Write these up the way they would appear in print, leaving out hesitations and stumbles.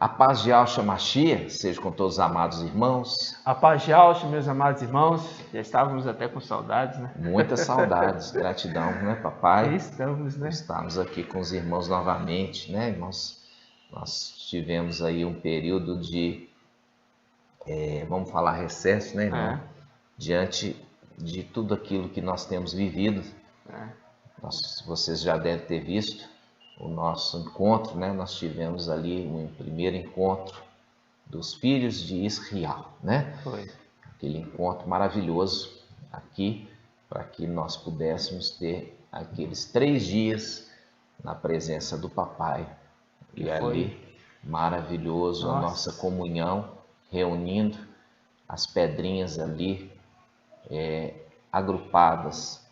A paz de Yahshua Mashiach seja com todos os amados irmãos. A paz de Yahshua, meus amados irmãos. Já estávamos até com saudades, né? Muitas saudades, gratidão, né, papai? Estamos, né? Estamos aqui com os irmãos novamente, né, irmãos? Nós tivemos aí um período de, vamos falar, recesso, né, irmão? Diante de tudo aquilo que nós temos vivido. Vocês já devem ter visto o nosso encontro, né? Nós tivemos ali um primeiro encontro dos filhos de Israel, né? Foi. Aquele encontro maravilhoso aqui, para que nós pudéssemos ter aqueles 3 dias na presença do papai. E ali, maravilhoso, a nossa comunhão, reunindo as pedrinhas ali, agrupadas,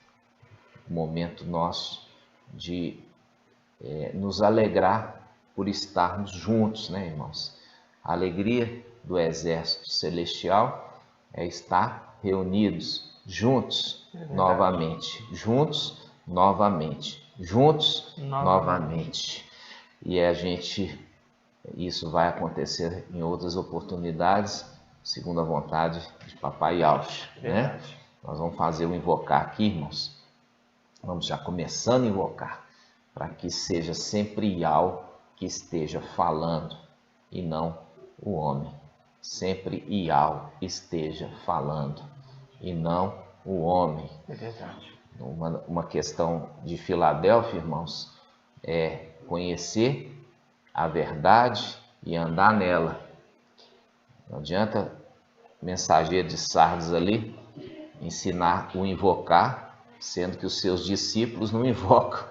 o momento nosso de nos alegrar por estarmos juntos, né, irmãos? A alegria do exército celestial é estar reunidos, juntos, novamente, juntos, novamente, juntos, novamente. E isso vai acontecer em outras oportunidades, segundo a vontade de Papai Yahshua, né? Nós vamos fazer o invocar aqui, irmãos. Vamos já começando a invocar, para que seja sempre Yahweh que esteja falando e não o homem. Sempre Yahweh esteja falando e não o homem. É verdade. Uma questão de Filadélfia, irmãos, é conhecer a verdade e andar nela. Não adianta mensageiro de Sardes ali ensinar o invocar, sendo que os seus discípulos não invocam,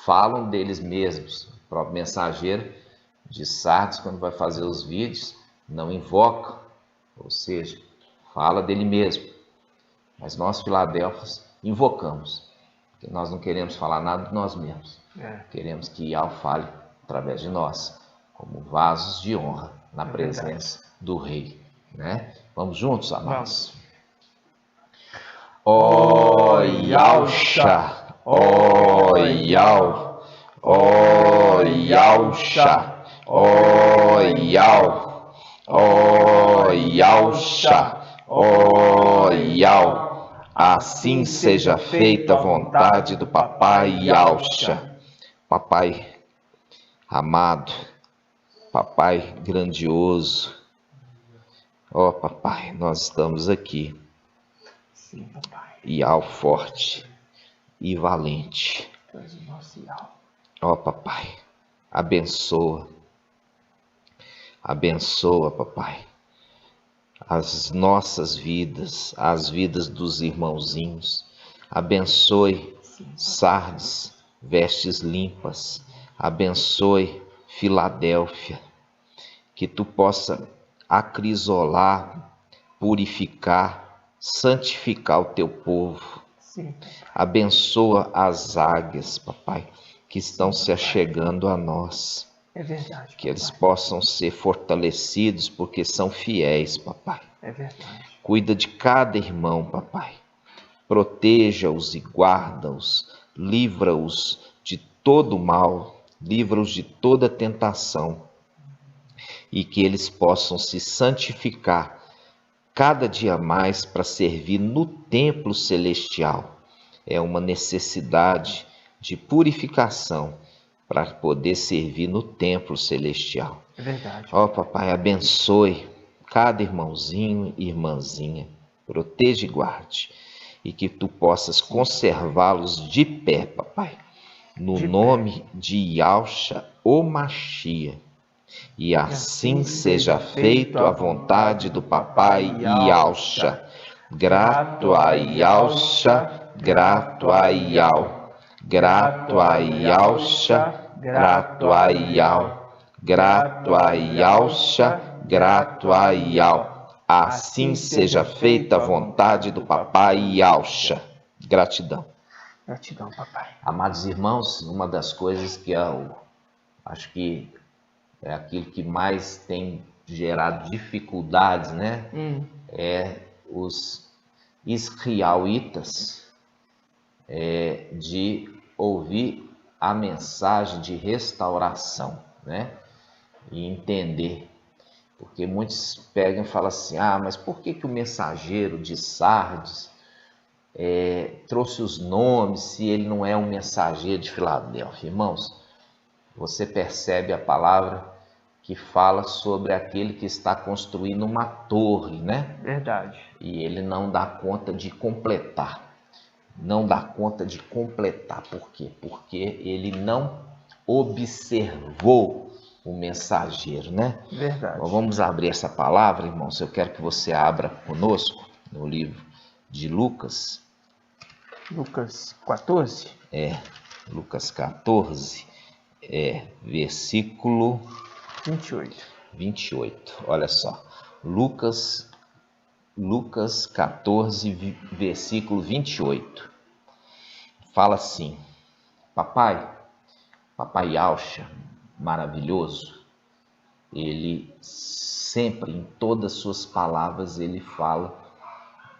falam deles mesmos. O próprio mensageiro de Sardes, quando vai fazer os vídeos, não invoca, ou seja, fala dele mesmo. Mas nós, Filadélfios, invocamos, porque nós não queremos falar nada de nós mesmos. Queremos que Yahweh fale através de nós, como vasos de honra na presença do Rei, né? Vamos juntos, amados? Ó Yahshua, ó Yahweh, ó Yahshua, ó Yahweh, ó Yahshua, ó Yahweh. Assim seja feita a vontade do Papai Yahshua. Papai amado, Papai grandioso, ó Papai, nós estamos aqui. Sim, papai. Yahweh forte e valente. Ó Papai, abençoa, Papai, as nossas vidas, as vidas dos irmãozinhos. Abençoe Sardes, vestes limpas. Abençoe Filadélfia, que tu possa acrisolar, purificar, santificar o teu povo. Abençoa as águias, papai, que estão se achegando a nós. É verdade. Que eles possam ser fortalecidos, porque são fiéis, papai. É verdade. Cuida de cada irmão, papai. Proteja-os e guarda-os. Livra-os de todo mal. Livra-os de toda tentação. E que eles possam se santificar cada dia mais para servir no templo celestial. É uma necessidade de purificação para poder servir no templo celestial. É verdade. Ó papai, abençoe cada irmãozinho e irmãzinha. Proteja e guarde. E que tu possas conservá-los de pé, papai. No nome de Yahshua, o Mashiach. E assim seja feito a vontade do Papai Yahshua. Grato a Yahshua, grato a Yahweh. Grato a Yahshua, grato a Yahweh. Grato a Yahshua, grato a Yahweh. Assim seja feita a vontade do Papai Yahshua. Gratidão. Gratidão, papai. Amados irmãos, uma das coisas que eu acho que é aquilo que mais tem gerado dificuldades, né? É os israelitas de ouvir a mensagem de restauração, né? e entender. Porque muitos pegam e falam assim, mas por que o mensageiro de Sardes trouxe os nomes se ele não é um mensageiro de Filadélfia? Irmãos, você percebe a palavra que fala sobre aquele que está construindo uma torre, né? Verdade. E ele não dá conta de completar. Não dá conta de completar. Por quê? Porque ele não observou o mensageiro, né? Verdade. Então, vamos abrir essa palavra, irmãos. Eu quero que você abra conosco no livro de Lucas. Lucas 14? Lucas 14, versículo 28. Olha só. Lucas 14, versículo 28. Fala assim: Papai Yaucha, maravilhoso, ele sempre, em todas as suas palavras, ele fala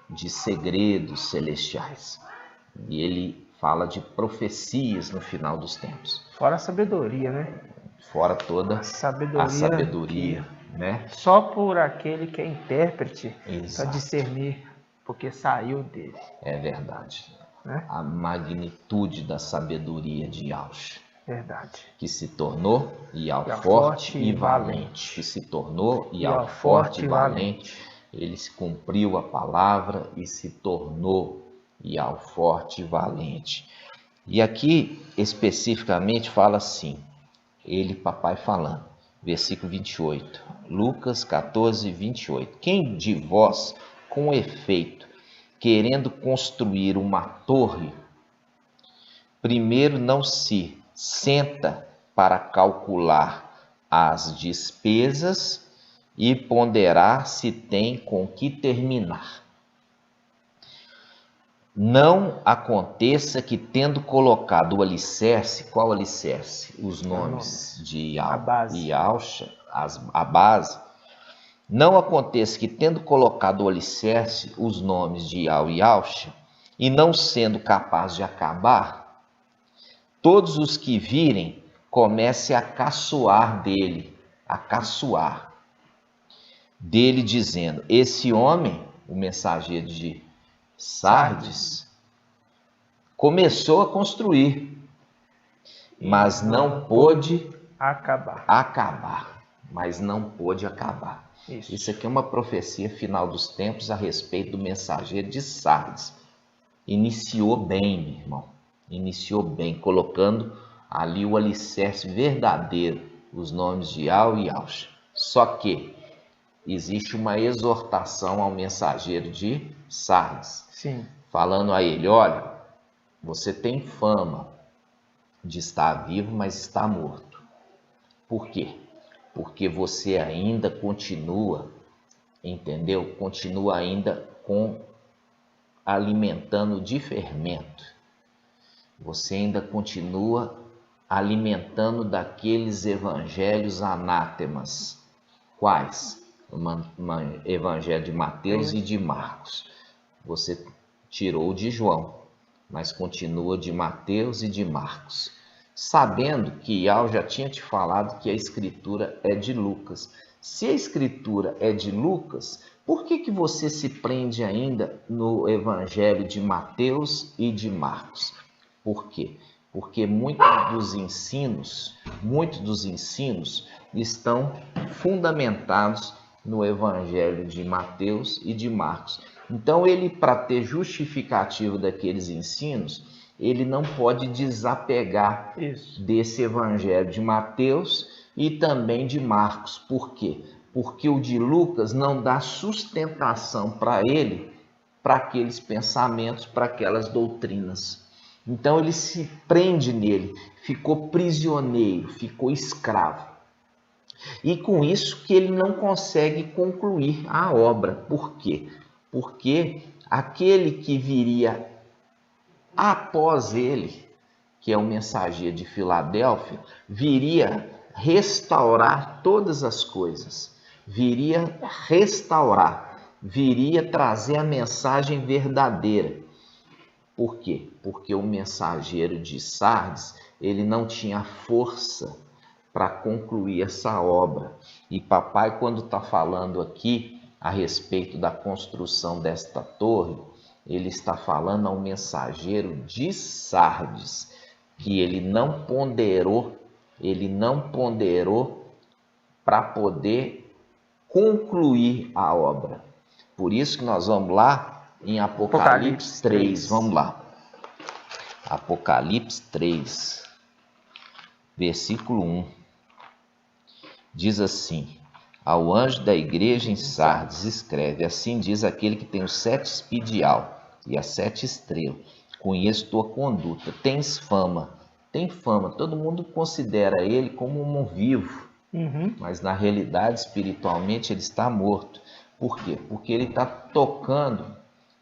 de segredos celestiais. E ele fala de profecias no final dos tempos. Fora a sabedoria, né? Fora toda a sabedoria, né? Só por aquele que é intérprete para Exato. discernir, porque saiu dele. É verdade. Né? A magnitude da sabedoria de Yaucha. Verdade. Que se tornou Ial forte e valente. Que se tornou Ial forte e valente. Ele se cumpriu a palavra e se tornou Ial forte e valente. E aqui especificamente fala assim, ele, papai, falando, versículo 28, Lucas 14, 28. Quem de vós, com efeito, querendo construir uma torre, primeiro não se senta para calcular as despesas e ponderar se tem com que terminar. Não aconteça que, tendo colocado o alicerce, qual alicerce? Os nomes de Yaucha, a base. Não aconteça que, tendo colocado o alicerce, os nomes de Ial e Yaucha, e não sendo capaz de acabar, todos os que virem comecem a caçoar dele, dizendo, esse homem, o mensageiro de Sardes, começou a construir, mas não pôde acabar. Isso aqui é uma profecia final dos tempos a respeito do mensageiro de Sardes. Iniciou bem, meu irmão. Iniciou bem, colocando ali o alicerce verdadeiro, os nomes de Ial e Yaucha. Só que existe uma exortação ao mensageiro de Sardes. Sim. Falando a ele, olha, você tem fama de estar vivo, mas está morto. Por quê? Porque você ainda continua, entendeu? Continua ainda alimentando de fermento. Você ainda continua alimentando daqueles evangelhos anátemas. Quais? O evangelho de Mateus e de Marcos. Você tirou de João, mas continua de Mateus e de Marcos. Sabendo que Ial já tinha te falado que a escritura é de Lucas. Se a escritura é de Lucas, por que você se prende ainda no evangelho de Mateus e de Marcos? Por quê? Porque muitos dos ensinos estão fundamentados no evangelho de Mateus e de Marcos. Então, ele, para ter justificativo daqueles ensinos, ele não pode desapegar desse evangelho de Mateus e também de Marcos. Por quê? Porque o de Lucas não dá sustentação para ele, para aqueles pensamentos, para aquelas doutrinas. Então ele se prende nele, ficou prisioneiro, ficou escravo. E com isso que ele não consegue concluir a obra. Por quê? Porque aquele que viria após ele, que é o mensageiro de Filadélfia, viria restaurar todas as coisas, viria trazer a mensagem verdadeira. Por quê? Porque o mensageiro de Sardes, ele não tinha força para concluir essa obra. E papai, quando está falando aqui a respeito da construção desta torre, ele está falando ao mensageiro de Sardes, que ele não ponderou para poder concluir a obra. Por isso que nós vamos lá em Apocalipse 3. Vamos lá. Apocalipse 3, versículo 1. Diz assim: ao anjo da igreja em Sardes escreve: assim diz aquele que tem os 7 espídios e as 7 estrelas. Conheço tua conduta, tens fama. Tem fama, todo mundo considera ele como um vivo, mas na realidade, espiritualmente, ele está morto. Por quê? Porque ele está tocando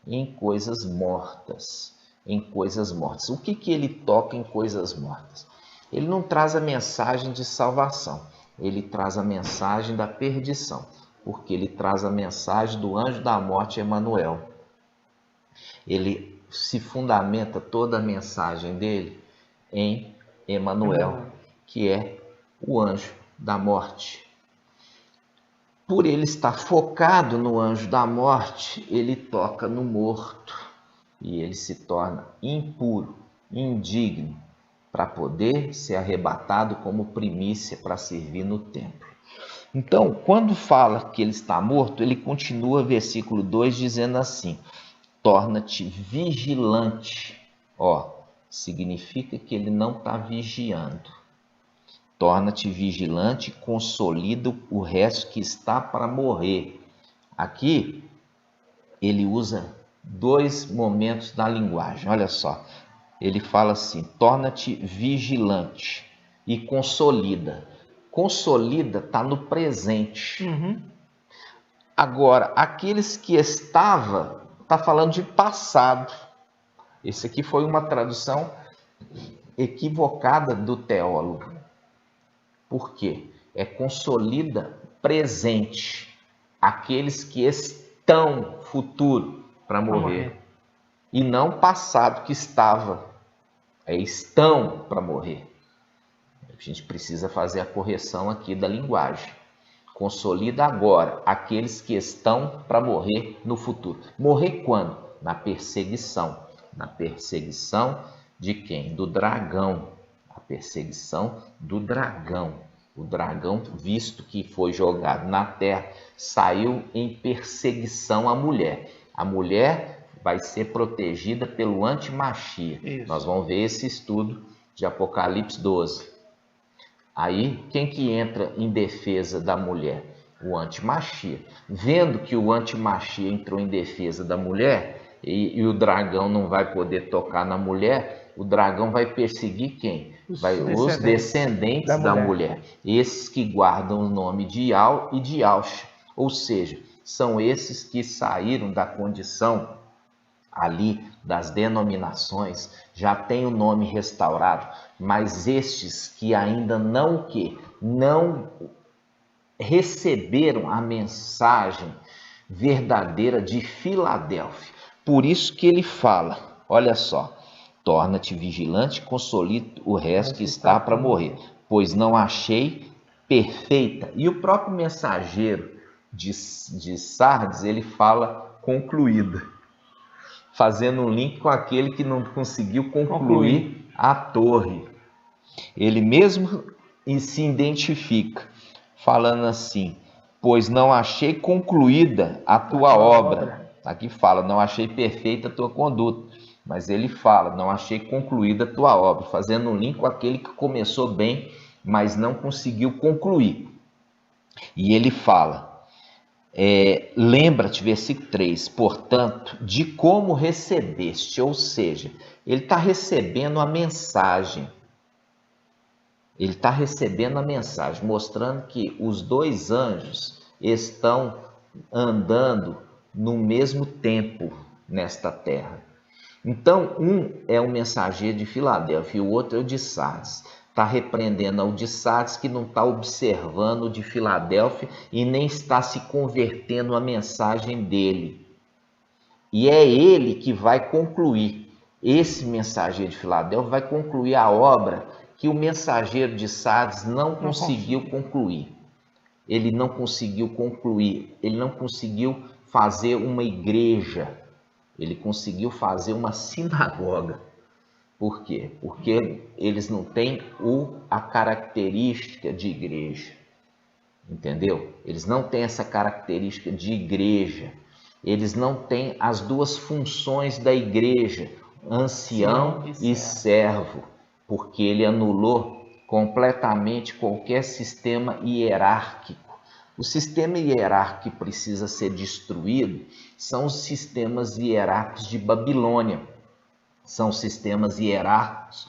em coisas mortas. Em coisas mortas. O que ele toca em coisas mortas? Ele não traz a mensagem de salvação, ele traz a mensagem da perdição, porque ele traz a mensagem do anjo da morte, Emanuel. Ele se fundamenta toda a mensagem dele em Emanuel, que é o anjo da morte. Por ele estar focado no anjo da morte, ele toca no morto e ele se torna impuro, indigno, para poder ser arrebatado como primícia para servir no templo. Então, quando fala que ele está morto, ele continua, versículo 2, dizendo assim: torna-te vigilante. Significa que ele não está vigiando. Torna-te vigilante, consolida o resto que está para morrer. Aqui, ele usa 2 momentos da linguagem. Olha só, ele fala assim: torna-te vigilante e consolida. Consolida está no presente. Agora, aqueles que estavam, está falando de passado. Esse aqui foi uma tradução equivocada do teólogo. Por quê? É consolida presente. Aqueles que estão futuro para morrer. E não passado que estava. Estão para morrer. A gente precisa fazer a correção aqui da linguagem. Consolida agora aqueles que estão para morrer no futuro. Morrer quando? Na perseguição. Na perseguição de quem? Do dragão. A perseguição do dragão. O dragão, visto que foi jogado na terra, saiu em perseguição à mulher. A mulher vai ser protegida pelo antimachia. Nós vamos ver esse estudo de Apocalipse 12. Aí, quem que entra em defesa da mulher? O antimachia. Vendo que o antimachia entrou em defesa da mulher e o dragão não vai poder tocar na mulher, o dragão vai perseguir quem? Os descendentes da mulher. Esses que guardam o nome de Ial e de Alcha. Ou seja, são esses que saíram da condição ali das denominações, já tem o nome restaurado, mas estes que ainda não receberam a mensagem verdadeira de Filadélfia. Por isso que ele fala, olha só: torna-te vigilante, consolida o resto que está para morrer, pois não achei perfeita. E o próprio mensageiro de Sardes, ele fala concluída, fazendo um link com aquele que não conseguiu concluir a torre. Ele mesmo se identifica, falando assim: pois não achei concluída a tua obra. Aqui fala: não achei perfeita a tua conduta. Mas ele fala: não achei concluída a tua obra, fazendo um link com aquele que começou bem, mas não conseguiu concluir. E ele fala: lembra-te, versículo 3, portanto, de como recebeste. Ou seja, ele está recebendo a mensagem. Ele está recebendo a mensagem, mostrando que os 2 anjos estão andando no mesmo tempo nesta terra. Então, um é o mensageiro de Filadélfia e o outro é o de Sardes. Está repreendendo ao de Sardes, que não está observando o de Filadélfia e nem está se convertendo à mensagem dele. E é ele que vai concluir. Esse mensageiro de Filadélfia vai concluir a obra que o mensageiro de Sardes não conseguiu concluir. Ele não conseguiu concluir, ele não conseguiu fazer uma igreja, ele conseguiu fazer uma sinagoga. Por quê? Porque eles não têm a característica de igreja, entendeu? Eles não têm essa característica de igreja, eles não têm as duas funções da igreja, ancião e servo, porque ele anulou completamente qualquer sistema hierárquico. O sistema hierárquico que precisa ser destruído são os sistemas hierárquicos de Babilônia, são os sistemas hierárquicos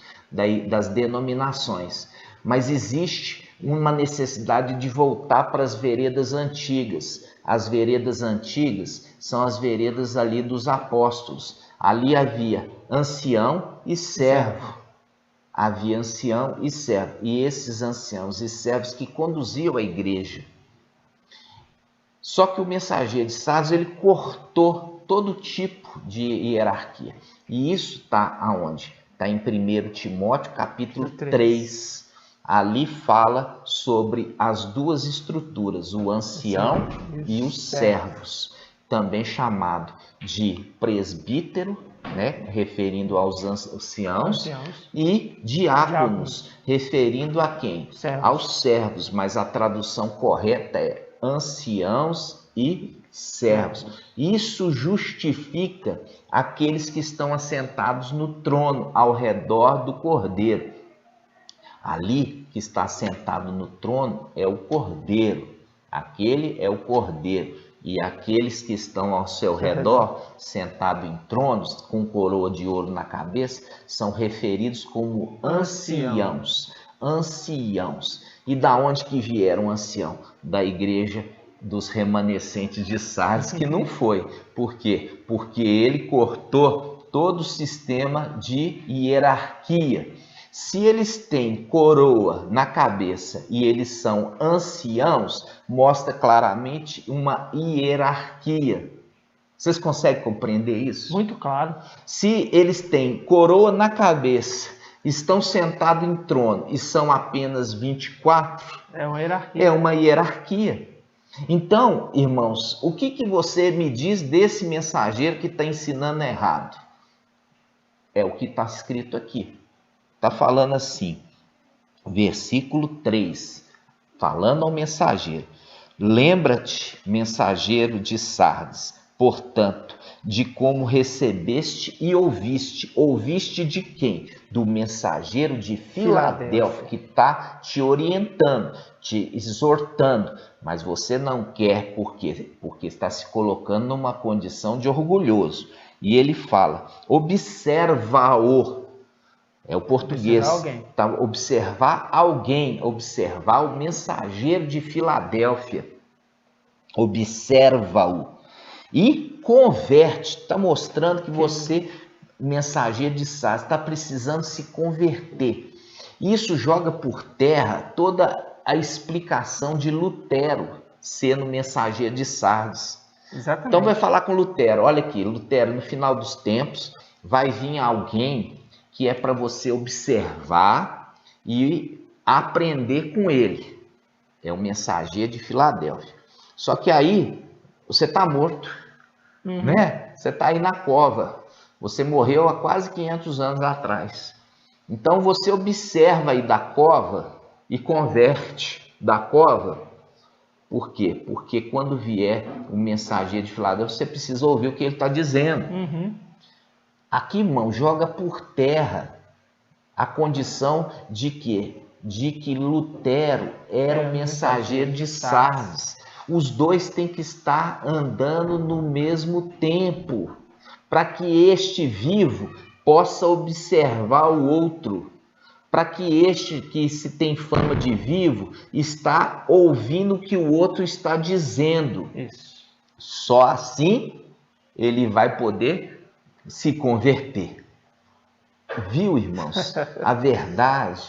das denominações. Mas existe uma necessidade de voltar para as veredas antigas. As veredas antigas são as veredas ali dos apóstolos. Ali havia ancião e servo. Havia ancião e servo, e esses anciãos e servos que conduziam a igreja. Só que o mensageiro de Sardes, ele cortou todo tipo de hierarquia. E isso está aonde? Está em 1 Timóteo capítulo 3. Ali fala sobre as duas estruturas, o ancião e os servos, também chamado de presbítero, né, referindo aos anciãos, e diáconos, referindo a quem? Aos servos, mas a tradução correta é anciãos e servos. Isso justifica aqueles que estão assentados no trono, ao redor do Cordeiro. Ali que está sentado no trono é o Cordeiro, aquele é o Cordeiro. E aqueles que estão ao seu redor, sentados em tronos, com coroa de ouro na cabeça, são referidos como anciãos. Anciãos. E da onde que vieram ancião? Da igreja dos remanescentes de Sardes, que não foi. Por quê? Porque ele cortou todo o sistema de hierarquia. Se eles têm coroa na cabeça e eles são anciãos, mostra claramente uma hierarquia. Vocês conseguem compreender isso? Muito claro. Se eles têm coroa na cabeça, estão sentados em trono e são apenas 24, é uma hierarquia. É uma hierarquia. Então, irmãos, o que você me diz desse mensageiro que está ensinando errado? É o que está escrito aqui. Está falando assim, versículo 3, falando ao mensageiro. Lembra-te, mensageiro de Sardes, portanto, de como recebeste e ouviste. Ouviste de quem? Do mensageiro de Filadélfia, que está te orientando, te exortando. Mas você não quer, por quê? Porque está se colocando numa condição de orgulhoso. E ele fala, observa-o. É o português. Observar alguém, observar o mensageiro de Filadélfia. Observa-o. E converte. Está mostrando que você, mensageiro de Sardes, está precisando se converter. Isso joga por terra toda a explicação de Lutero sendo mensageiro de Sardes. Exatamente. Então vai falar com Lutero. Olha aqui, Lutero, no final dos tempos, vai vir alguém que é para você observar e aprender com ele. É o mensageiro de Filadélfia. Só que aí, você está morto, né? Você está aí na cova. Você morreu há quase 500 anos atrás. Então, você observa aí da cova e converte da cova. Por quê? Porque quando vier o mensageiro de Filadélfia, você precisa ouvir o que ele está dizendo. Aqui, irmão, joga por terra a condição de quê? De que Lutero era o mensageiro de Sardes. Os dois têm que estar andando no mesmo tempo, para que este vivo possa observar o outro, para que este que se tem fama de vivo está ouvindo o que o outro está dizendo. Isso. Só assim ele vai poder se converter. Viu, irmãos? A verdade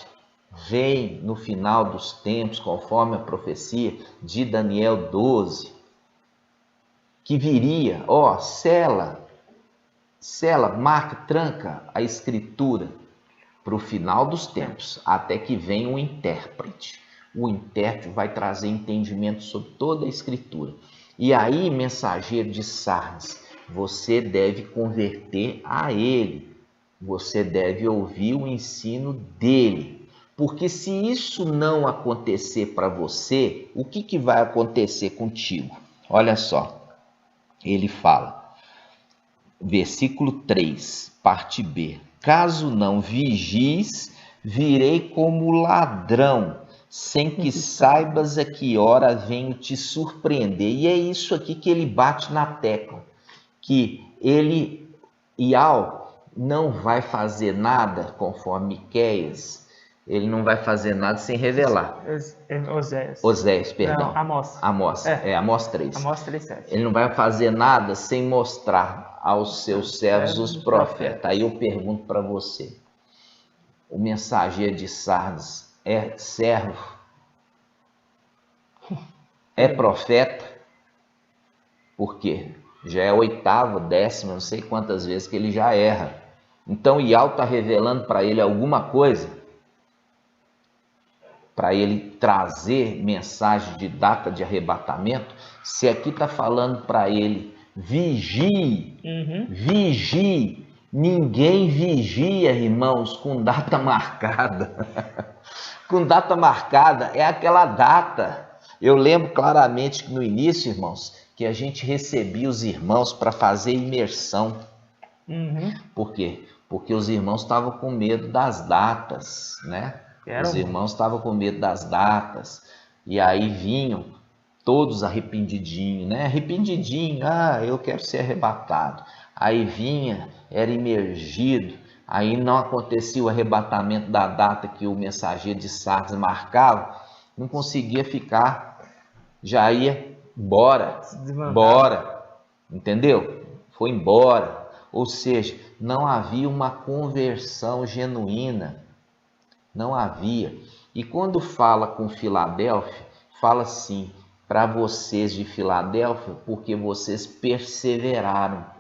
vem no final dos tempos, conforme a profecia de Daniel 12, que viria, sela, marca, tranca a escritura. para o final dos tempos, até que venha um intérprete. O intérprete vai trazer entendimento sobre toda a Escritura. E aí, mensageiro de Sardes, você deve converter a ele. Você deve ouvir o ensino dele. Porque se isso não acontecer para você, o que vai acontecer contigo? Olha só, ele fala, versículo 3, parte B. Caso não vigies, virei como ladrão, sem que saibas a que hora venho te surpreender. E é isso aqui que ele bate na tecla, que ele, Ial, não vai fazer nada, conforme Miqueias, ele não vai fazer nada sem revelar. Oséias, perdão. Não, Amós. Amós, Amós 3. Amós 3:7. Ele não vai fazer nada sem mostrar aos seus servos os profetas. Aí eu pergunto para você, o mensageiro de Sardes é servo? É profeta? Por quê? Já é a 8ª, 10ª, não sei quantas vezes que ele já erra. Então Ial está revelando para ele alguma coisa, para ele trazer mensagem de data de arrebatamento. Se aqui está falando para ele, vigie, vigie. Ninguém vigia, irmãos, com data marcada. Com data marcada é aquela data. Eu lembro claramente que no início, irmãos, que a gente recebia os irmãos para fazer imersão. Por quê? Porque os irmãos estavam com medo das datas, né? Os irmãos estavam com medo das datas. E aí vinham todos arrependidinhos, né? Arrependidinho, eu quero ser arrebatado. Aí vinha, era imergido, aí não acontecia o arrebatamento da data que o mensageiro de Sardes marcava, não conseguia ficar, já ia embora, entendeu? Foi embora, ou seja, não havia uma conversão genuína, não havia. E quando fala com Filadélfia, fala assim, para vocês de Filadélfia, porque vocês perseveraram.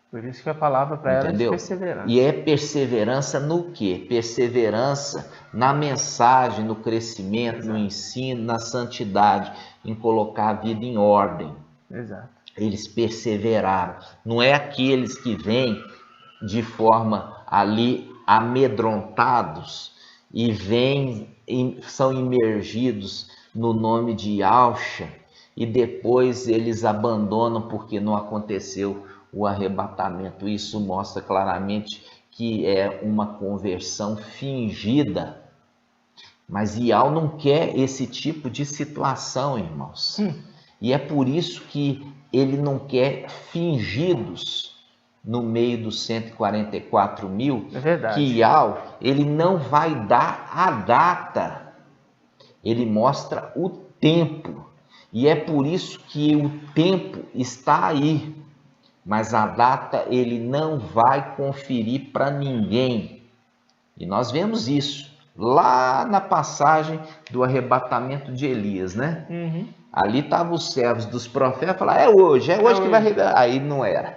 Por isso que a palavra para ela é de perseverança. E é perseverança no quê? Perseverança na mensagem, no crescimento, no ensino, na santidade, em colocar a vida em ordem. Exato. Eles perseveraram. Não é aqueles que vêm de forma ali amedrontados e vêm, são imergidos no nome de Yahshua e depois eles abandonam porque não aconteceu o arrebatamento. Isso mostra claramente que é uma conversão fingida. Mas Ial não quer esse tipo de situação, irmãos. E é por isso que ele não quer fingidos no meio dos 144 mil. É verdade. Que Ial, ele não vai dar a data. Ele mostra o tempo. E é por isso que o tempo está aí. Mas a data ele não vai conferir para ninguém. E nós vemos isso lá na passagem do arrebatamento de Elias, né? Ali estavam os servos dos profetas, falaram, é hoje que vai arrebatar. Aí não era.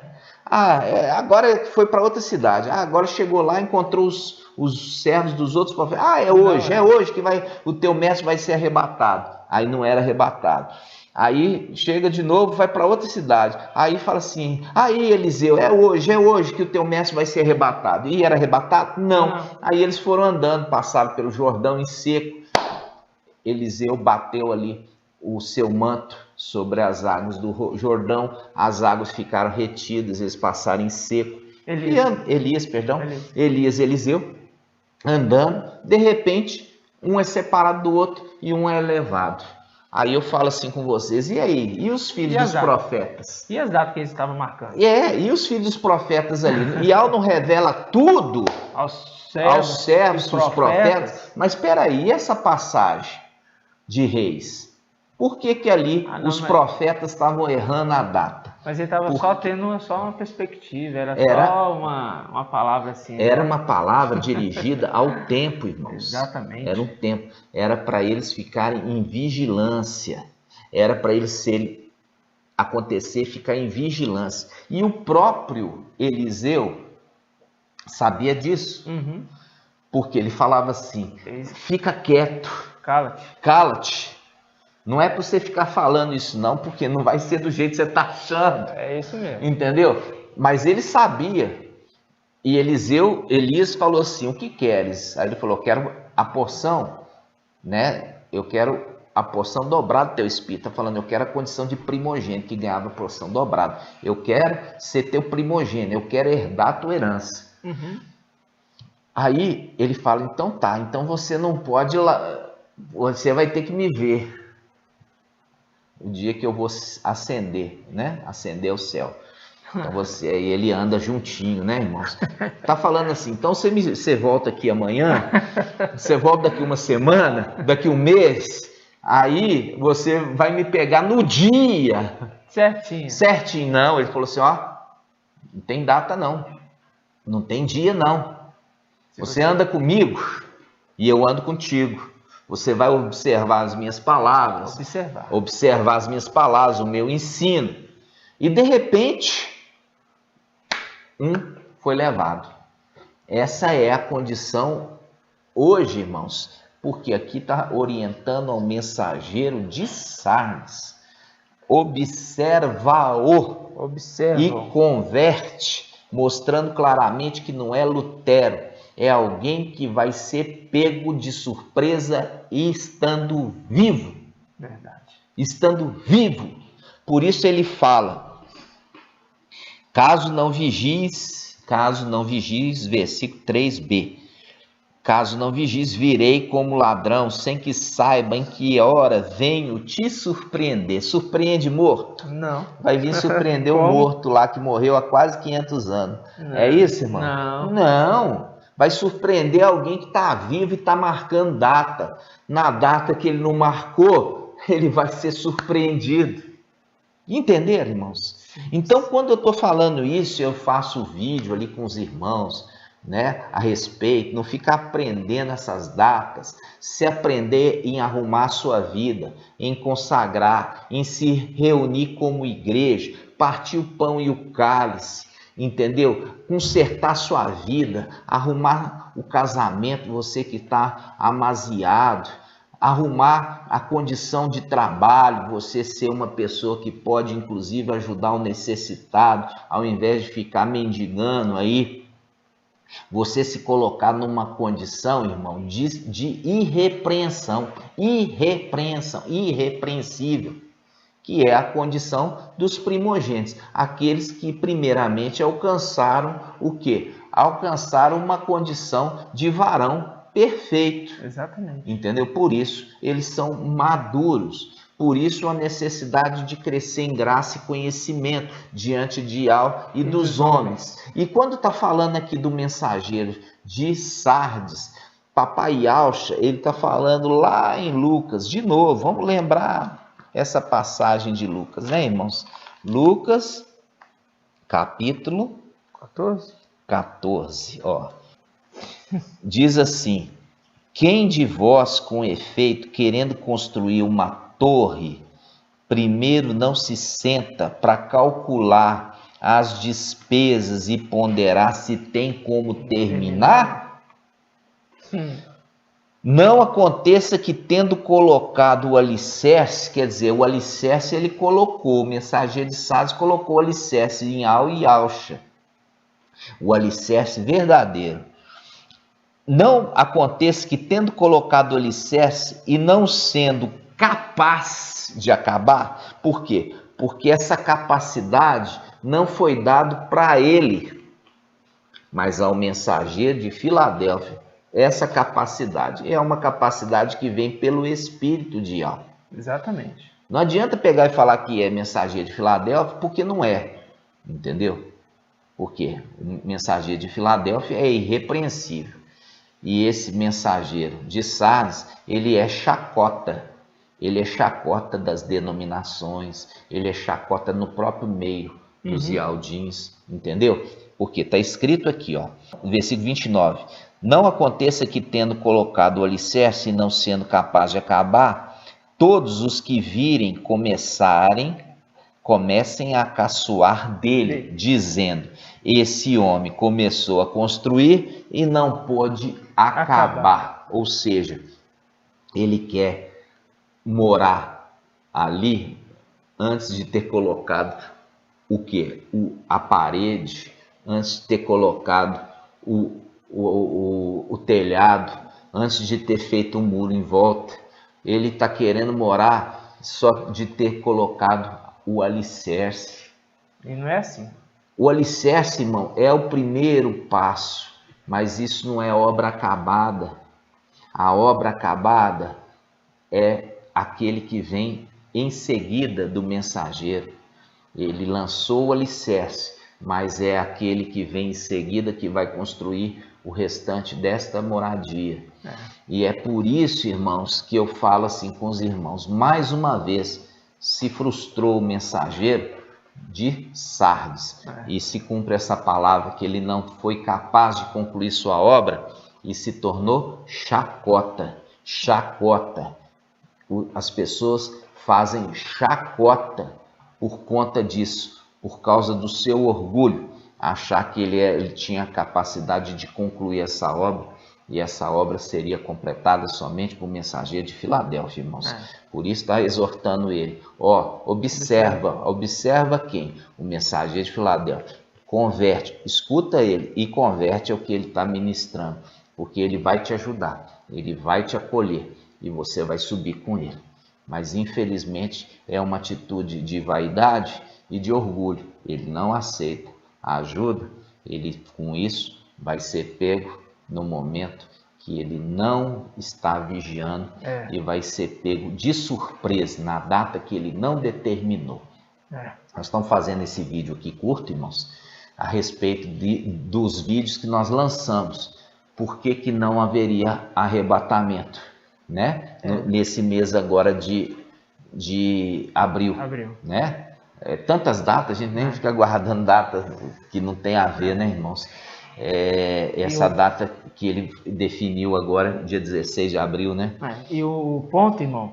Agora foi para outra cidade. Agora chegou lá, encontrou os servos dos outros profetas. É hoje que o teu mestre vai ser arrebatado. Aí não era arrebatado. Aí chega de novo, vai para outra cidade. Aí fala assim, aí Eliseu, é hoje que o teu mestre vai ser arrebatado. E era arrebatado? Não. Aí eles foram andando, passaram pelo Jordão em seco. Eliseu bateu ali o seu manto sobre as águas do Jordão. As águas ficaram retidas, eles passaram em seco. Eliseu, andando. De repente, um é separado do outro e um é elevado. Aí eu falo assim com vocês, e aí? E os filhos dos profetas? E as datas que eles estavam marcando? E os filhos dos profetas ali? Ial não revela tudo aos servos dos profetas? Mas espera aí, e essa passagem de Reis? Por que ali os profetas estavam errando a data? Mas ele estava só tendo uma perspectiva, era só uma palavra assim. Era uma palavra dirigida ao tempo, irmãos. Exatamente. Era um tempo. Era para eles ficarem em vigilância. Era para eles ficar em vigilância. E o próprio Eliseu sabia disso. Porque ele falava assim, fica quieto, Cala-te. cala-te. Não é para você ficar falando isso não, porque não vai ser do jeito que você está achando. É isso mesmo. Entendeu? Mas ele sabia. E Elias falou assim, o que queres? Aí ele falou, quero a porção, né? Eu quero a porção dobrada do teu espírito. Está falando, eu quero a condição de primogênito, que ganhava a porção dobrada. Eu quero ser teu primogênito, eu quero herdar a tua herança. Aí ele fala, então tá, então você não pode ir lá, você vai ter que me ver o dia que eu vou ascender, né? Ascender ao céu. Então aí ele anda juntinho, né, irmãos? Tá falando assim, então você volta aqui amanhã, você volta daqui uma semana, daqui um mês, aí você vai me pegar no dia. Certinho. Certinho, não. Ele falou assim, ó, não tem data não, não tem dia não. Você anda comigo e eu ando contigo. Você vai observar as minhas palavras, observar as minhas palavras, o meu ensino. E de repente, foi levado. Essa é a condição hoje, irmãos, porque aqui está orientando ao mensageiro de Sardes. Observa-o e converte, mostrando claramente que não é Lutero, é alguém que vai ser pego de surpresa e estando vivo. Verdade. Estando vivo. Por isso ele fala, caso não vigies, versículo 3b, caso não vigies, virei como ladrão, sem que saiba em que hora venho te surpreender. Surpreende morto? Não. Vai vir surpreender o morto lá que morreu há quase 500 anos. Não. É isso, irmão? Não. Não. Vai surpreender alguém que está vivo e está marcando data. Na data que ele não marcou, ele vai ser surpreendido. Entenderam, irmãos? Então, quando eu estou falando isso, eu faço vídeo ali com os irmãos, né, a respeito, não ficar aprendendo essas datas, se aprender em arrumar a sua vida, em consagrar, em se reunir como igreja, partir o pão e o cálice, entendeu? Consertar sua vida, arrumar o casamento, você que está amaziado, arrumar a condição de trabalho, você ser uma pessoa que pode inclusive ajudar o necessitado, ao invés de ficar mendigando aí, você se colocar numa condição, irmão, de irrepreensão, irrepreensível, que é a condição dos primogênitos, aqueles que primeiramente alcançaram o quê? Alcançaram uma condição de varão perfeito. Exatamente. Entendeu? Por isso eles são maduros. Por isso a necessidade de crescer em graça e conhecimento diante de Al e dos homens. E quando está falando aqui do mensageiro de Sardes, Papai Alcha, ele está falando lá em Lucas, de novo, vamos lembrar essa passagem de Lucas, né, irmãos? Lucas, capítulo 14, ó. Diz assim, quem de vós, com efeito, querendo construir uma torre, primeiro não se senta para calcular as despesas e ponderar se tem como terminar? Não aconteça que, tendo colocado o alicerce, quer dizer, o alicerce ele colocou, o mensageiro de Sardes colocou o alicerce em Al e Alcha, o alicerce verdadeiro. Não aconteça que, tendo colocado o alicerce e não sendo capaz de acabar, por quê? Porque essa capacidade não foi dada para ele, mas ao mensageiro de Filadélfia. Essa capacidade é uma capacidade que vem pelo Espírito de Al. Exatamente. Não adianta pegar e falar que é mensageiro de Filadélfia, porque não é, entendeu? Porque o mensageiro de Filadélfia é irrepreensível. E esse mensageiro de Sardes, ele é chacota. Ele é chacota das denominações, ele é chacota no próprio meio dos ialdins, entendeu? Porque está escrito aqui, ó, no versículo 29, não aconteça que, tendo colocado o alicerce e não sendo capaz de acabar, todos os que virem começarem comecem a caçoar dele, dizendo: esse homem começou a construir e não pôde acabar. Ou seja, ele quer morar ali antes de ter colocado o quê? A parede, antes de ter colocado o telhado, antes de ter feito um muro em volta. Ele está querendo morar só de ter colocado o alicerce. E não é assim. O alicerce, irmão, é o primeiro passo, mas isso não é obra acabada. A obra acabada é aquele que vem em seguida do mensageiro. Ele lançou o alicerce, mas é aquele que vem em seguida que vai construir o restante desta moradia. E é por isso, irmãos, que eu falo assim com os irmãos. Mais uma vez, se frustrou o mensageiro de Sardes. E se cumpre essa palavra que ele não foi capaz de concluir sua obra e se tornou chacota. Chacota. As pessoas fazem chacota por conta disso, por causa do seu orgulho, achar que ele tinha capacidade de concluir essa obra, e essa obra seria completada somente por mensageiro de Filadélfia, irmãos. Por isso está exortando ele. Observa quem? O mensageiro de Filadélfia. Converte, escuta ele e converte ao que ele está ministrando, porque ele vai te ajudar, ele vai te acolher e você vai subir com ele. Mas infelizmente é uma atitude de vaidade e de orgulho. Ele não aceita a ajuda, ele com isso vai ser pego no momento que ele não está vigiando e vai ser pego de surpresa na data que ele não determinou. Nós estamos fazendo esse vídeo aqui curto, irmãos, a respeito dos vídeos que nós lançamos. Por que não haveria arrebatamento, né? Nesse mês agora de abril. Né? Tantas datas, a gente nem fica guardando datas que não tem a ver, né, irmãos? Essa data que ele definiu agora, dia 16 de abril, né? E o ponto, irmão,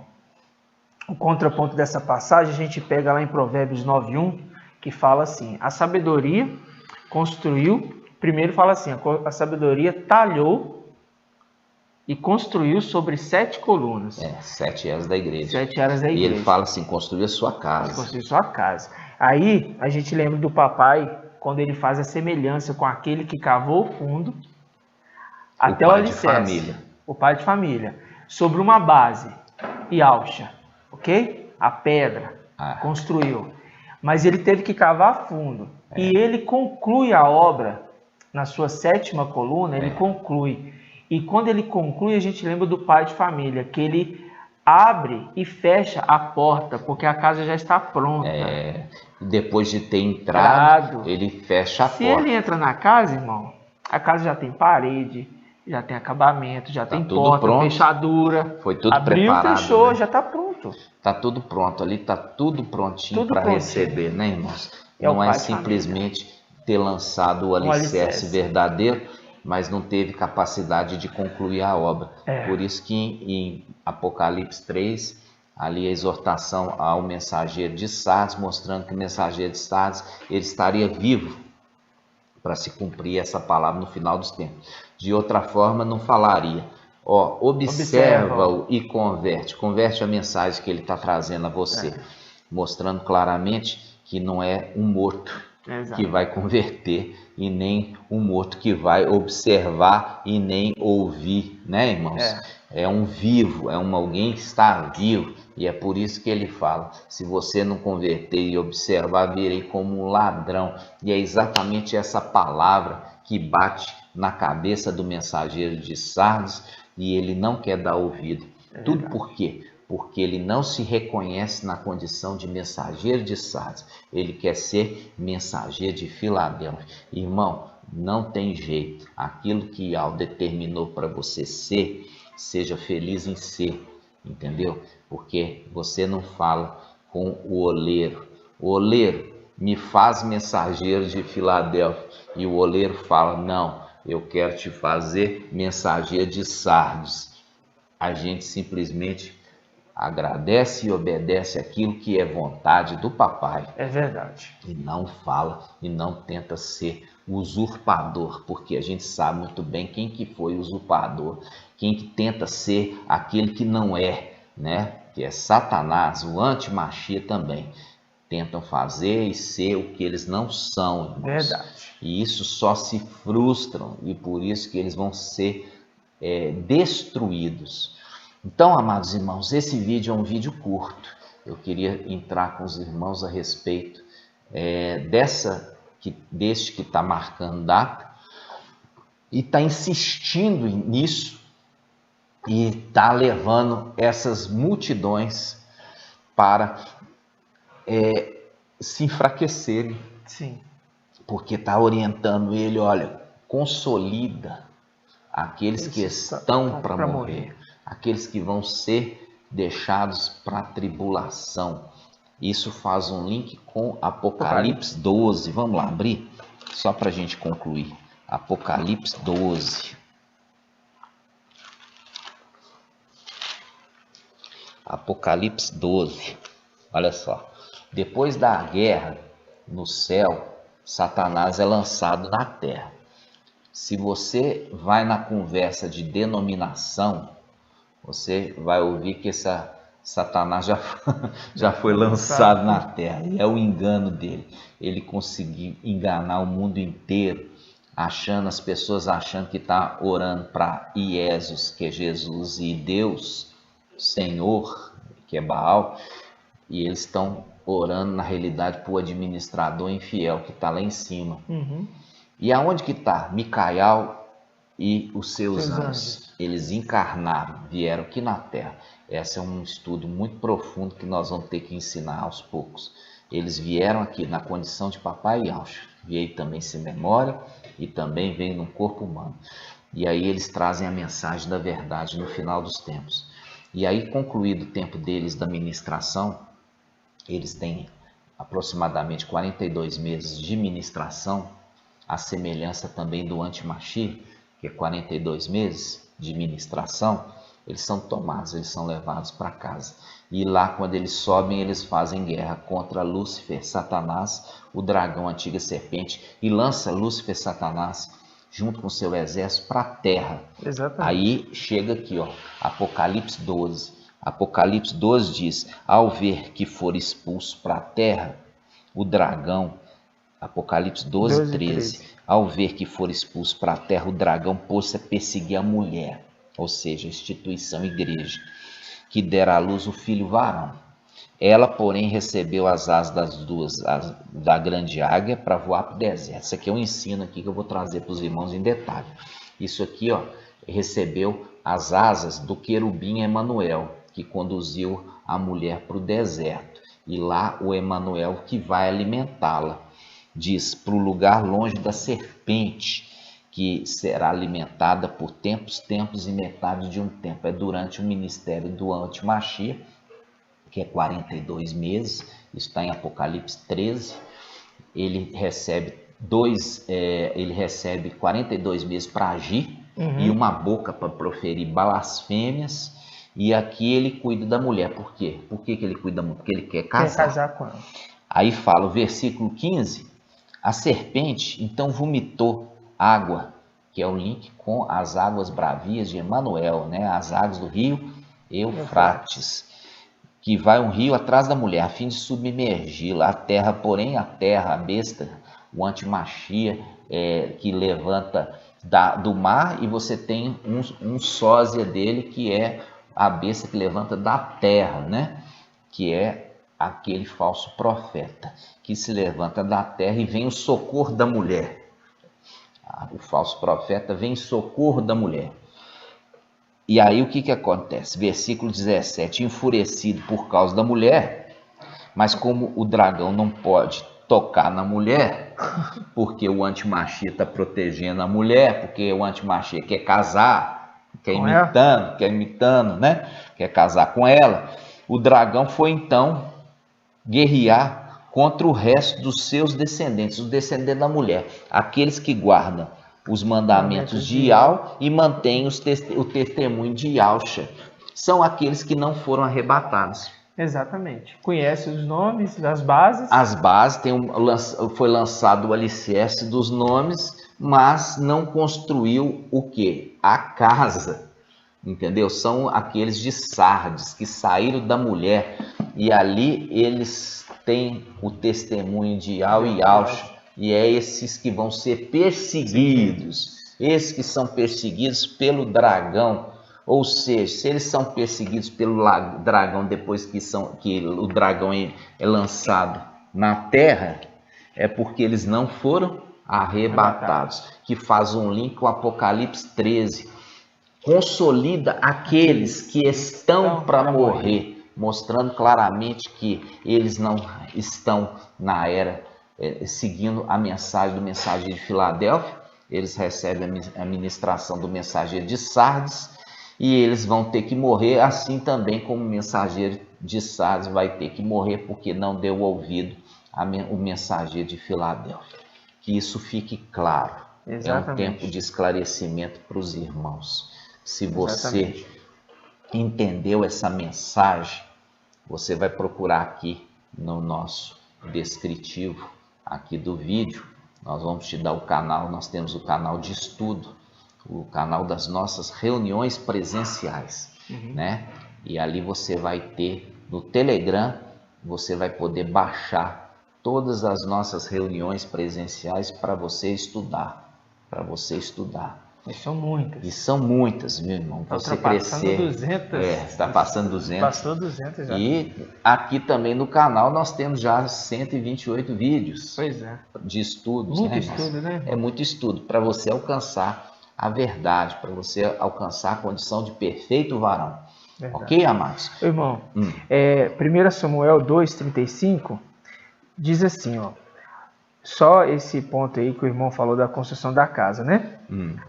o contraponto dessa passagem, a gente pega lá em Provérbios 9:1, que fala assim: a sabedoria construiu, primeiro fala assim, a sabedoria talhou e construiu sobre 7 colunas. 7 eras da igreja. 7 eras da igreja. E ele fala assim, construiu a sua casa. Construiu sua casa. Aí, a gente lembra do papai, quando ele faz a semelhança com aquele que cavou o fundo, até o alicerce. O pai de família. Sobre uma base e alcha, ok? A pedra, construiu. Mas ele teve que cavar fundo. E ele conclui a obra, na sua 7ª coluna, ele conclui. E quando ele conclui, a gente lembra do pai de família, que ele abre e fecha a porta, porque a casa já está pronta. Depois de ter entrado, ele fecha a porta. Se ele entra na casa, irmão, a casa já tem parede, já tem acabamento, já tem porta, pronto, fechadura. Foi tudo preparado. Abriu, fechou, né? Já está pronto. Está tudo pronto, ali está tudo prontinho para receber, né, irmãos? Não é simplesmente ter lançado o alicerce verdadeiro, mas não teve capacidade de concluir a obra. Por isso que em Apocalipse 3, ali a exortação ao mensageiro de Sardes, mostrando que o mensageiro de Sardes ele estaria vivo para se cumprir essa palavra no final dos tempos. De outra forma, não falaria. Observa-o e converte a mensagem que ele está trazendo a você, mostrando claramente que não é um morto que vai converter e nem um morto que vai observar e nem ouvir, né, irmãos? É um vivo, alguém que está vivo, e é por isso que ele fala: se você não converter e observar, virei como um ladrão. E é exatamente essa palavra que bate na cabeça do mensageiro de Sardes, e ele não quer dar ouvido. Tudo por quê? Porque ele não se reconhece na condição de mensageiro de Sardes. Ele quer ser mensageiro de Filadélfia. Irmão, não tem jeito. Aquilo que Yahweh determinou para você ser, seja feliz em ser. Entendeu? Porque você não fala com o oleiro. O oleiro, me faz mensageiro de Filadélfia. E o oleiro fala: não, eu quero te fazer mensageiro de Sardes. A gente simplesmente agradece e obedece aquilo que é vontade do papai. É verdade. E não fala e não tenta ser usurpador, porque a gente sabe muito bem quem que foi usurpador, quem que tenta ser aquele que não é, né? Que é Satanás, o anti-Machia também. Tentam fazer e ser o que eles não são, irmãos. Verdade. E isso só se frustram e por isso que eles vão ser destruídos. Então, amados irmãos, esse vídeo é um vídeo curto. Eu queria entrar com os irmãos a respeito deste que está marcando data e está insistindo nisso e está levando essas multidões para se enfraquecerem. Sim. Porque está orientando ele, olha, consolida aqueles que estão para morrer, aqueles que vão ser deixados para a tribulação. Isso faz um link com Apocalipse 12. Vamos lá, abrir, só para a gente concluir. Apocalipse 12. Apocalipse 12. Olha só. Depois da guerra no céu, Satanás é lançado na terra. Se você vai na conversa de denominação, você vai ouvir que Satanás já foi lançado na terra. E é o engano dele. Ele conseguiu enganar o mundo inteiro, as pessoas achando que está orando para Iesus, que é Jesus, e Deus, Senhor, que é Baal, e eles estão orando na realidade para o administrador infiel que está lá em cima. Uhum. E aonde que está? Micael e os seus anjos. Eles encarnaram, vieram aqui na Terra. Esse é um estudo muito profundo que nós vamos ter que ensinar aos poucos. Eles vieram aqui na condição de papai e anjo. Veio também sem memória e também veio num corpo humano. E aí eles trazem a mensagem da verdade no final dos tempos. E aí, concluído o tempo deles da ministração, eles têm aproximadamente 42 meses de ministração, a semelhança também do anti-Machia, que é 42 meses de ministração. Eles são tomados, eles são levados para casa. E lá, quando eles sobem, eles fazem guerra contra Lúcifer, Satanás, o dragão, a antiga serpente, e lança Lúcifer, Satanás, junto com seu exército, para a terra. Exatamente. Aí chega aqui, ó, Apocalipse 12. Apocalipse 12 diz: ao ver que for expulso para a terra, o dragão, Apocalipse 12, 13. Ao ver que for expulso para a terra, o dragão pôs-se a perseguir a mulher, ou seja, a instituição igreja, que dera à luz o filho varão. Ela, porém, recebeu as asas da grande águia para voar para o deserto. Isso aqui é um ensino aqui que eu vou trazer para os irmãos em detalhe. Isso aqui, ó, recebeu as asas do querubim Emanuel, que conduziu a mulher para o deserto. E lá o Emanuel que vai alimentá-la. Diz, para o lugar longe da serpente, que será alimentada por tempos e metade de um tempo. É durante o ministério do anti-Machia, que é 42 meses, está em Apocalipse 13. Ele recebe 42 meses para agir, e uma boca para proferir blasfêmias. E aqui ele cuida da mulher. Por quê? Por que ele cuida muito? Porque ele quer casar. Quer casar com ela. Aí fala o versículo 15. A serpente então vomitou água, que é o link com as águas bravias de Emanuel, né? As águas do rio Eufrates, que vai um rio atrás da mulher, a fim de submergi-la. A terra, porém, a besta, o anti-Machia, que levanta do mar, e você tem um sósia dele, que é a besta que levanta da terra, né? Que é aquele falso profeta, que se levanta da terra e vem o socorro da mulher. O falso profeta vem em socorro da mulher. E aí o que acontece? Versículo 17, enfurecido por causa da mulher, mas como o dragão não pode tocar na mulher, porque o anti-Machia está protegendo a mulher, porque o anti-Machia quer casar, quer imitando, né? Quer casar com ela. O dragão foi então guerrear contra o resto dos seus descendentes, os descendentes da mulher, aqueles que guardam os mandamentos de Iau e mantêm o testemunho de Iauxa. são aqueles que não foram arrebatados. Exatamente. Conhece os nomes, as bases? As bases, foi lançado o alicerce dos nomes, mas não construiu o quê? A casa, entendeu? São aqueles de Sardes, que saíram da mulher, e ali eles têm o testemunho de Ial e Iaush, e é esses que vão ser perseguidos, esses que são perseguidos pelo dragão. Ou seja, se eles são perseguidos pelo dragão depois que o dragão é lançado na terra, é porque eles não foram arrebatados. Que faz um link com Apocalipse 13. Consolida aqueles que estão para morrer, mostrando claramente que eles não estão na era seguindo a mensagem do mensageiro de Filadélfia. Eles recebem a ministração do mensageiro de Sardes. E eles vão ter que morrer, assim também como o mensageiro de Sardes vai ter que morrer porque não deu ouvido ao mensageiro de Filadélfia. Que isso fique claro. Exatamente. É um tempo de esclarecimento para os irmãos. Se você entendeu essa mensagem, você vai procurar aqui no nosso descritivo aqui do vídeo. Nós vamos te dar o canal, nós temos o canal de estudo, o canal das nossas reuniões presenciais, né? E ali você vai ter no Telegram, você vai poder baixar todas as nossas reuniões presenciais para você estudar, E são muitas. E são muitas, meu irmão. Para você crescer. 200. Está passando 200. Passou 200 já. E aqui também no canal nós temos já 128 vídeos. Pois é. De estudos, muito estudo, né? É muito estudo para você alcançar a verdade, para você alcançar a condição de perfeito varão. Verdade. Ok, amados? Irmão, 1 Samuel 2,35 diz assim, ó, só esse ponto aí que o irmão falou da construção da casa, né?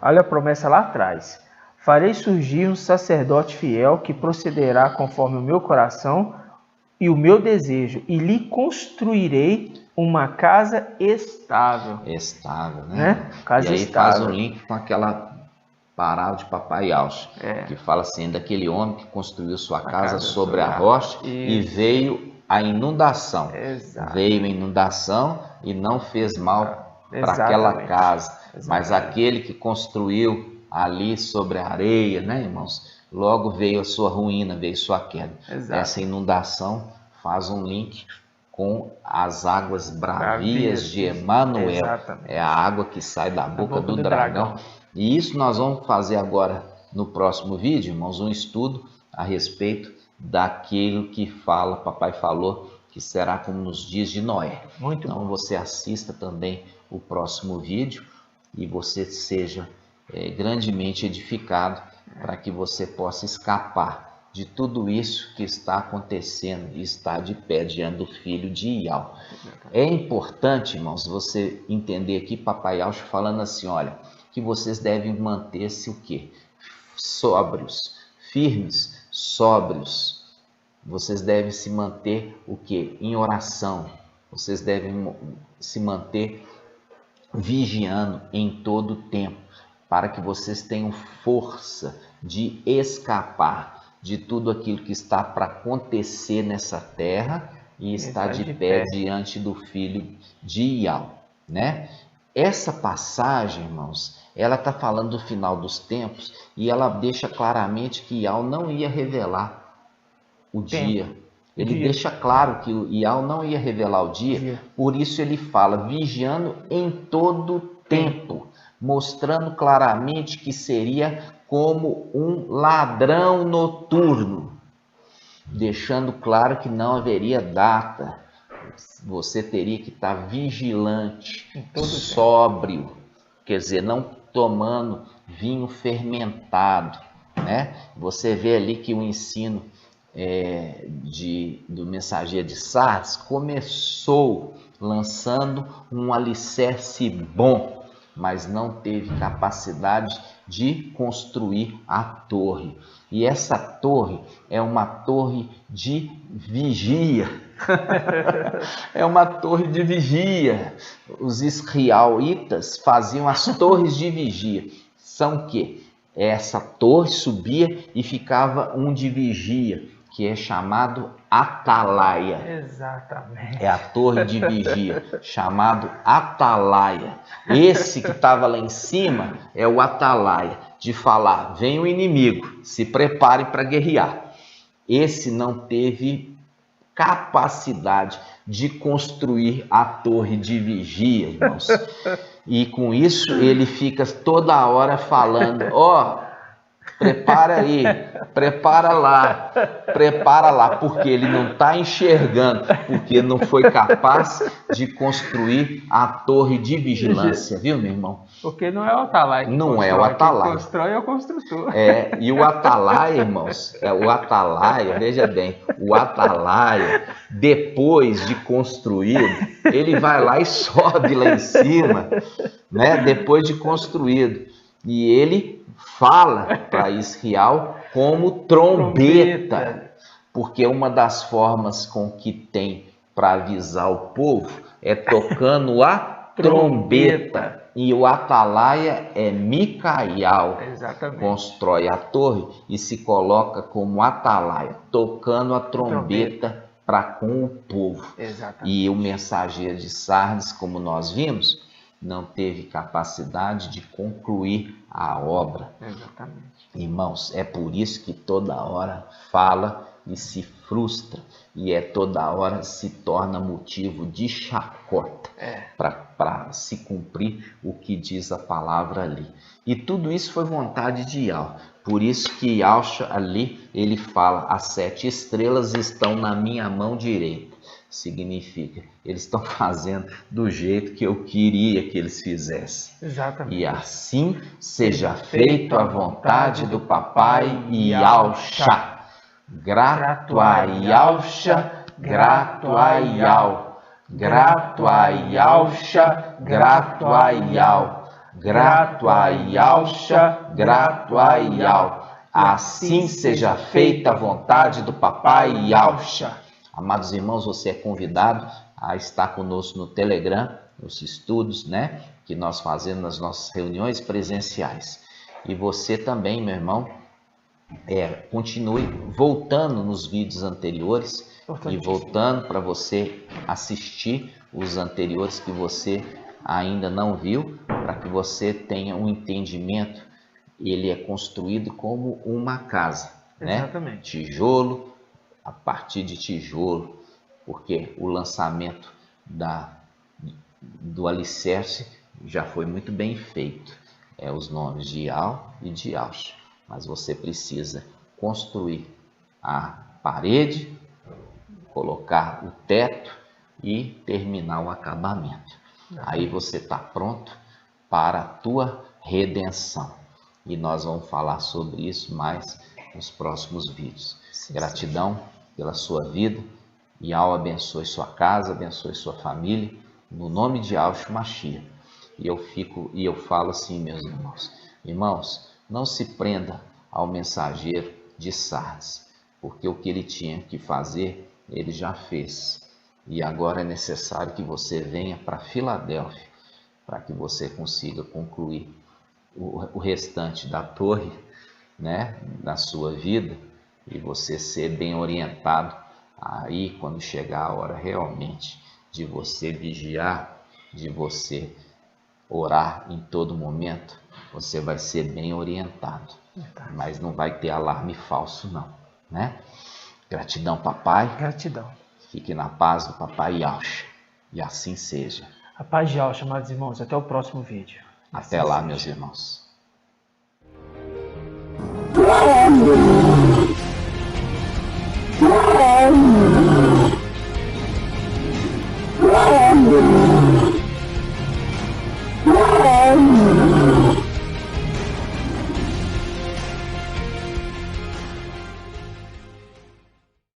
Olha a promessa lá atrás. Farei surgir um sacerdote fiel que procederá conforme o meu coração e o meu desejo, e lhe construirei uma casa estável. Estável, né? Casa e aí estável. Faz um link com aquela parábola de Papai Iaush, que fala assim, daquele homem que construiu sua casa sobre a rocha e veio a inundação. Exato. Veio a inundação e não fez mal para aquela casa. Mas aquele que construiu ali sobre a areia, né, irmãos? Logo veio a sua ruína, veio sua queda. Exato. Essa inundação faz um link com as águas bravias de Emanuel. Exatamente. É a água que sai da boca do dragão. E isso nós vamos fazer agora no próximo vídeo, irmãos, um estudo a respeito daquilo que papai falou, que será como nos dias de Noé. Muito então bom. Você assista também o próximo vídeo e você seja grandemente edificado para que você possa escapar de tudo isso que está acontecendo e está de pé diante do filho de Ial. É importante, irmãos, você entender aqui Papai Iaush falando assim, olha, que vocês devem manter-se o quê? Sóbrios, firmes, sóbrios. Vocês devem se manter o quê? Em oração. Vocês devem se manter vigiando em todo o tempo, para que vocês tenham força de escapar de tudo aquilo que está para acontecer nessa terra e está de pé diante do filho de Ial, né? Essa passagem, irmãos, ela está falando do final dos tempos e ela deixa claramente que Ial não ia revelar o dia. Ele deixa claro que o Ial não ia revelar o dia, por isso ele fala vigiando em todo tempo, mostrando claramente que seria como um ladrão noturno, deixando claro que não haveria data. Você teria que estar vigilante, sóbrio, quer dizer, não tomando vinho fermentado, né? Você vê ali que o ensino do mensageiro de Sardes começou lançando um alicerce bom, mas não teve capacidade de construir a torre. E essa torre é uma torre de vigia. É uma torre de vigia. Os israelitas faziam as torres de vigia. São o quê? essa torre subia e ficava um de vigia, que é chamado atalaia. Exatamente. É a torre de vigia, chamado atalaia. Esse que estava lá em cima é o atalaia, de falar, vem o inimigo, se prepare para guerrear. Esse não teve capacidade de construir a torre de vigia, irmãos. E com isso ele fica toda hora falando, prepara aí, prepara lá, porque ele não está enxergando, porque não foi capaz de construir a torre de vigilância, viu, meu irmão? Porque não é o atalaia que não constrói, é o atalaia. Quem constrói é o construtor. E o atalaia, irmãos, veja bem, o atalaia, depois de construído, ele vai lá e sobe lá em cima, né? Depois de construído, e ele fala para Israel como trombeta, porque uma das formas com que tem para avisar o povo é tocando a trombeta. E o atalaia é Micael, constrói a torre e se coloca como atalaia, tocando a trombeta para com o povo. Exatamente. E o mensageiro de Sardes, como nós vimos, não teve capacidade de concluir a obra. Exatamente. Irmãos, é por isso que toda hora fala e se frustra, e toda hora se torna motivo de chacota para se cumprir o que diz a palavra ali. E tudo isso foi vontade de Yahweh. Por isso que Yahshua ali, ele fala, as 7 estrelas estão na minha mão direita. Significa, eles estão fazendo do jeito que eu queria que eles fizessem. Exatamente. E assim seja feito a vontade do papai Yahshua. Grato a Yahshua, grato a Yahweh. Grato a Yahshua, grato a Yahweh. Grato a Yahshua, grato a Yahweh. Assim seja feita a vontade do papai Yahshua. Amados irmãos, você é convidado a estar conosco no Telegram, nos estudos, né, que nós fazemos nas nossas reuniões presenciais. E você também, meu irmão, continue voltando nos vídeos anteriores e voltando para você assistir os anteriores que você ainda não viu, para que você tenha um entendimento. Ele é construído como uma casa, Exatamente. Né? Tijolo a partir de tijolo, porque o lançamento do alicerce já foi muito bem feito. Os nomes de Yahweh e de Yahshua. Mas você precisa construir a parede, colocar o teto e terminar o acabamento. Aí você está pronto para a tua redenção. E nós vamos falar sobre isso mais nos próximos vídeos. Gratidão pela sua vida. Yahweh abençoe sua casa, abençoe sua família. No nome de Yahshua Mashiach. E eu falo assim, meus irmãos. Irmãos, não se prenda ao mensageiro de Sardes, porque o que ele tinha que fazer, ele já fez. E agora é necessário que você venha para Filadélfia, para que você consiga concluir o restante da torre, né, da sua vida, e você ser bem orientado aí quando chegar a hora realmente de você vigiar, de você orar em todo momento. Você vai ser bem orientado, mas não vai ter alarme falso não, né? Gratidão, papai. Gratidão. Fique na paz do papai Yahshua. E assim seja. A paz de Yahshua, amados irmãos. Até o próximo vídeo. Até lá, meus irmãos.